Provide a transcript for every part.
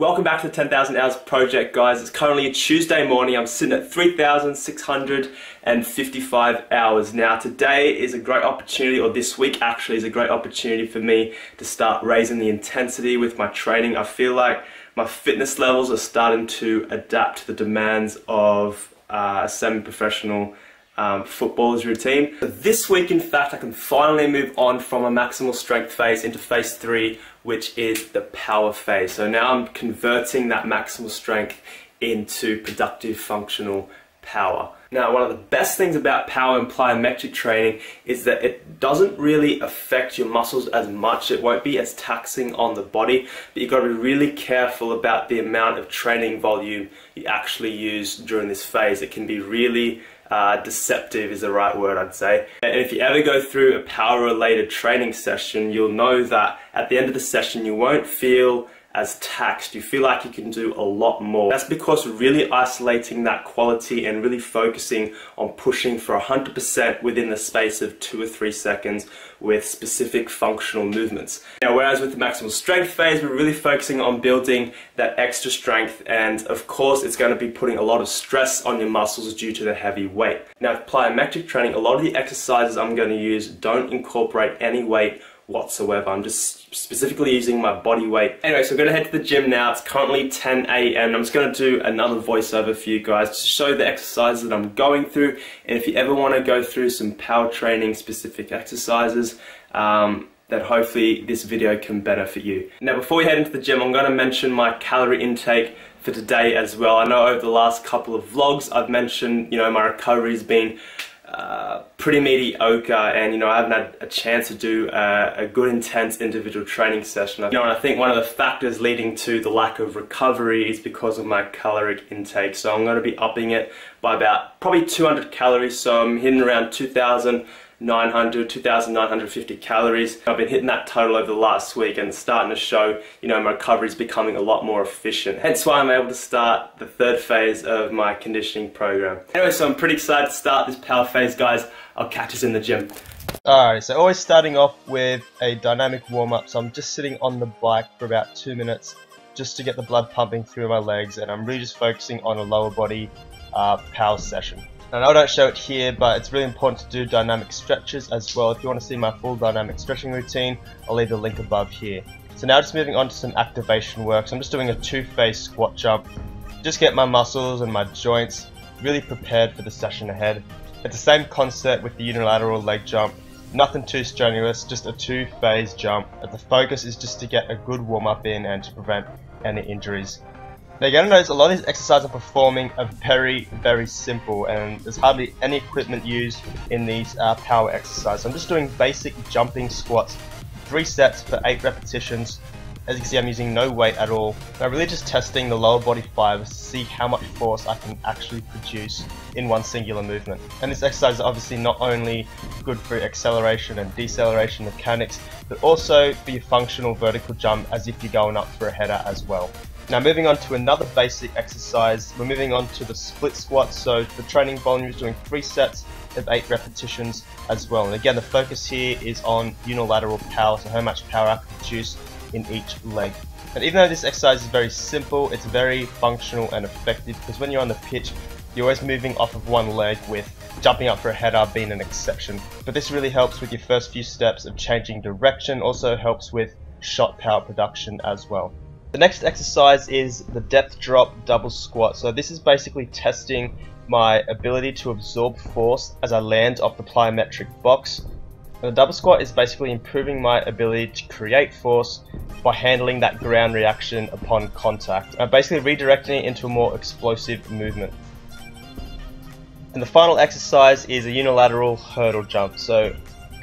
Welcome back to the 10,000 Hours Project, guys. It's currently a Tuesday morning. I'm sitting at 3,655 hours. Now, today is a great opportunity, or this week actually is a great opportunity for me to start raising the intensity with my training. I feel like my fitness levels are starting to adapt to the demands of a semi-professional footballer's routine. But this week, in fact, I can finally move on from a maximal strength phase into phase 3, which is the power phase. So now I'm converting that maximal strength into productive functional power. Now, one of the best things about power and plyometric training is that it doesn't really affect your muscles as much. It won't be as taxing on the body, but you've got to be really careful about the amount of training volume you actually use during this phase. It can be really deceptive is the right word, I'd say. And if you ever go through a power related training session, you'll know that at the end of the session you won't feel as taxed. You feel like you can do a lot more. That's because we're really isolating that quality and really focusing on pushing for 100% within the space of 2 or 3 seconds with specific functional movements. Now, whereas with the maximal strength phase, we're really focusing on building that extra strength, and of course it's going to be putting a lot of stress on your muscles due to the heavy weight. Now, with plyometric training, a lot of the exercises I'm going to use don't incorporate any weight whatsoever. I'm just specifically using my body weight. Anyway, so I'm going to head to the gym now. It's currently 10 AM. I'm just going to do another voiceover for you guys to show the exercises that I'm going through, and if you ever want to go through some power training specific exercises, that hopefully this video can benefit you. Now, before we head into the gym, I'm going to mention my calorie intake for today as well. I know over the last couple of vlogs I've mentioned, my recovery's been pretty mediocre, and I haven't had a chance to do a good intense individual training session. And I think one of the factors leading to the lack of recovery is because of my caloric intake. So I'm going to be upping it by about probably 200 calories. So I'm hitting around 2,950 calories. I've been hitting that total over the last week, and it's starting to show, my recovery is becoming a lot more efficient. Hence why I'm able to start the third phase of my conditioning program. Anyway, so I'm pretty excited to start this power phase, guys. I'll catch us in the gym. Alright, so always starting off with a dynamic warm-up. So I'm just sitting on the bike for about 2 minutes just to get the blood pumping through my legs, and I'm really just focusing on a lower body power session. And I don't show it here, but it's really important to do dynamic stretches as well. If you want to see my full dynamic stretching routine, I'll leave the link above here. So now just moving on to some activation work. So I'm just doing a 2-phase squat jump. Just get my muscles and my joints really prepared for the session ahead. It's the same concept with the unilateral leg jump. Nothing too strenuous, just a 2-phase jump. But the focus is just to get a good warm up in and to prevent any injuries. Now you're going to notice a lot of these exercises I'm performing are very, very simple, and there's hardly any equipment used in these power exercises. I'm just doing basic jumping squats, 3 sets for 8 repetitions. As you can see, I'm using no weight at all. I'm really just testing the lower body fibers to see how much force I can actually produce in one singular movement. And this exercise is obviously not only good for acceleration and deceleration mechanics, but also for your functional vertical jump as if you're going up for a header as well. Now moving on to another basic exercise, we're moving on to the split squat. So the training volume is doing 3 sets of 8 repetitions as well. And again, the focus here is on unilateral power, so how much power I can produce in each leg. And even though this exercise is very simple, it's very functional and effective, because when you're on the pitch, you're always moving off of one leg, with jumping up for a header being an exception. But this really helps with your first few steps of changing direction, also helps with shot power production as well. The next exercise is the depth drop double squat. So this is basically testing my ability to absorb force as I land off the plyometric box. And the double squat is basically improving my ability to create force by handling that ground reaction upon contact. I'm basically redirecting it into a more explosive movement. And the final exercise is a unilateral hurdle jump. So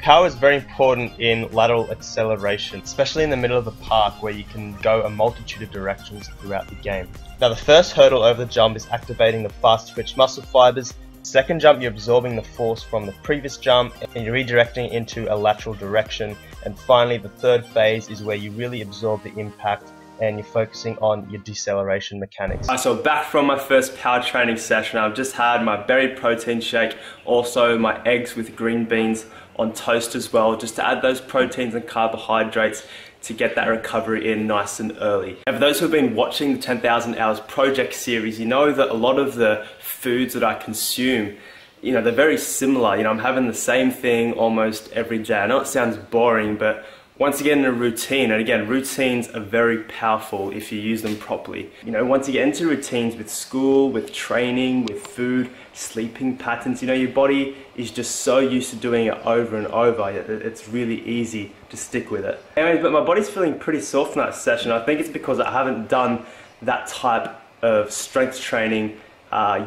power is very important in lateral acceleration, especially in the middle of the park where you can go a multitude of directions throughout the game. Now the first hurdle over the jump is activating the fast twitch muscle fibers. Second jump, you're absorbing the force from the previous jump and you're redirecting it into a lateral direction. And finally, the third phase is where you really absorb the impact and you're focusing on your deceleration mechanics. So back from my first power training session, I've just had my berry protein shake, also my eggs with green beans on toast as well, just to add those proteins and carbohydrates to get that recovery in nice and early. And for those who have been watching the 10,000 Hours Project series, you know that a lot of the foods that I consume, you know, they're very similar. You know, I'm having the same thing almost every day. I know it sounds boring, but once you get in a routine, and again, routines are very powerful if you use them properly. You know, once you get into routines with school, with training, with food, sleeping patterns, you know, your body is just so used to doing it over and over, it's really easy to stick with it. Anyways, but my body's feeling pretty sore from that session. I think it's because I haven't done that type of strength training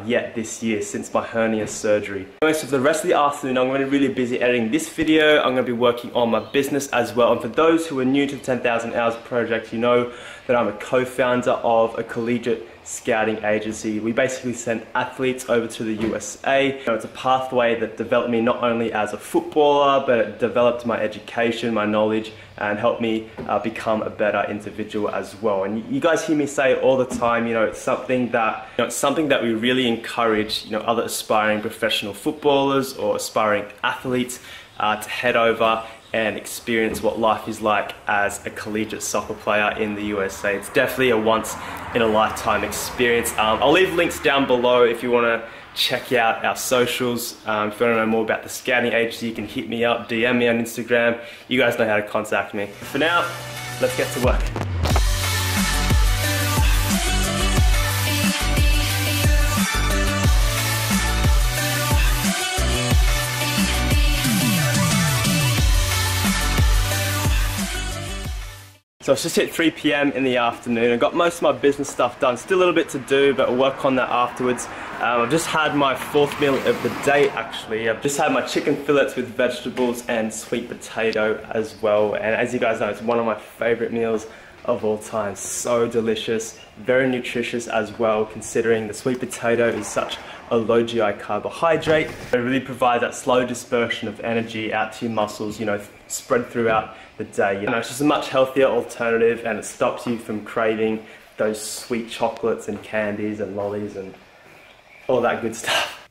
yet this year since my hernia surgery. Anyway, so for the rest of the afternoon I'm going to be really busy editing this video. I'm going to be working on my business as well, and for those who are new to the 10,000 Hours Project, you know that I'm a co-founder of a collegiate scouting agency. We basically send athletes over to the USA. You know, it's a pathway that developed me not only as a footballer, but it developed my education, my knowledge, and helped me become a better individual as well. And you guys hear me say all the time, you know, it's something that we really encourage, you know, other aspiring professional footballers or aspiring athletes to head over and experience what life is like as a collegiate soccer player in the USA. It's definitely a once-in-a-lifetime experience. I'll leave links down below if you want to check out our socials. If you want to know more about the scouting agency, you can hit me up, DM me on Instagram. You guys know how to contact me. For now, let's get to work. So it's just hit 3 p.m. in the afternoon. I got most of my business stuff done. Still a little bit to do, but I'll work on that afterwards. I've just had my 4th meal of the day actually. I've just had my chicken fillets with vegetables and sweet potato as well. And as you guys know, it's one of my favorite meals of all time. So delicious, very nutritious as well, considering the sweet potato is such a low GI carbohydrate. It really provides that slow dispersion of energy out to your muscles, you know, spread throughout the day. You know, it's just a much healthier alternative, and it stops you from craving those sweet chocolates and candies and lollies and all that good stuff.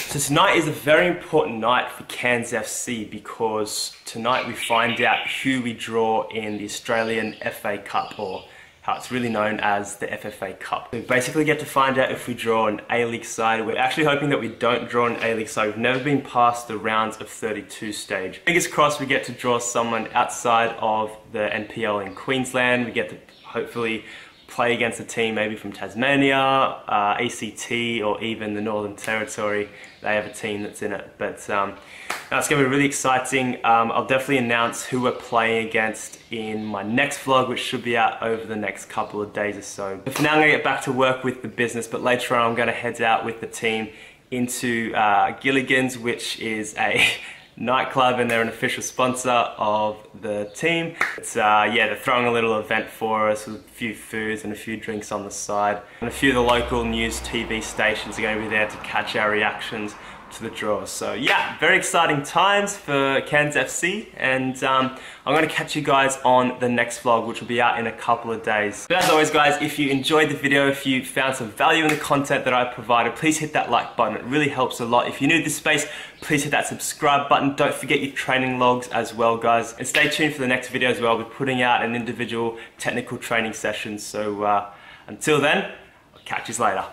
So tonight is a very important night for Cairns FC, because tonight we find out who we draw in the Australian FA Cup, or how it's really known as the FFA Cup. We basically get to find out if we draw an A-League side. We're actually hoping that we don't draw an A-League side. We've never been past the rounds of 32 stage. Fingers crossed we get to draw someone outside of the NPL in Queensland. We get to hopefully play against a team maybe from Tasmania, ACT, or even the Northern Territory. They have a team that's in it. But that's going to be really exciting. I'll definitely announce who we're playing against in my next vlog, which should be out over the next couple of days or so. But for now, I'm going to get back to work with the business, but later on I'm going to head out with the team into Gilligan's, which is a nightclub, and they're an official sponsor of the team. It's yeah, they're throwing a little event for us with a few foods and a few drinks on the side. And a few of the local news TV stations are going to be there to catch our reactions to the draw. So yeah, very exciting times for Cairns FC, and I'm going to catch you guys on the next vlog, which will be out in a couple of days. But as always guys, if you enjoyed the video, if you found some value in the content that I provided, please hit that like button. It really helps a lot. If you're new to this space, please hit that subscribe button. Don't forget your training logs as well guys, and stay tuned for the next video as well. We're putting out an individual technical training session. So until then, I'll catch you later.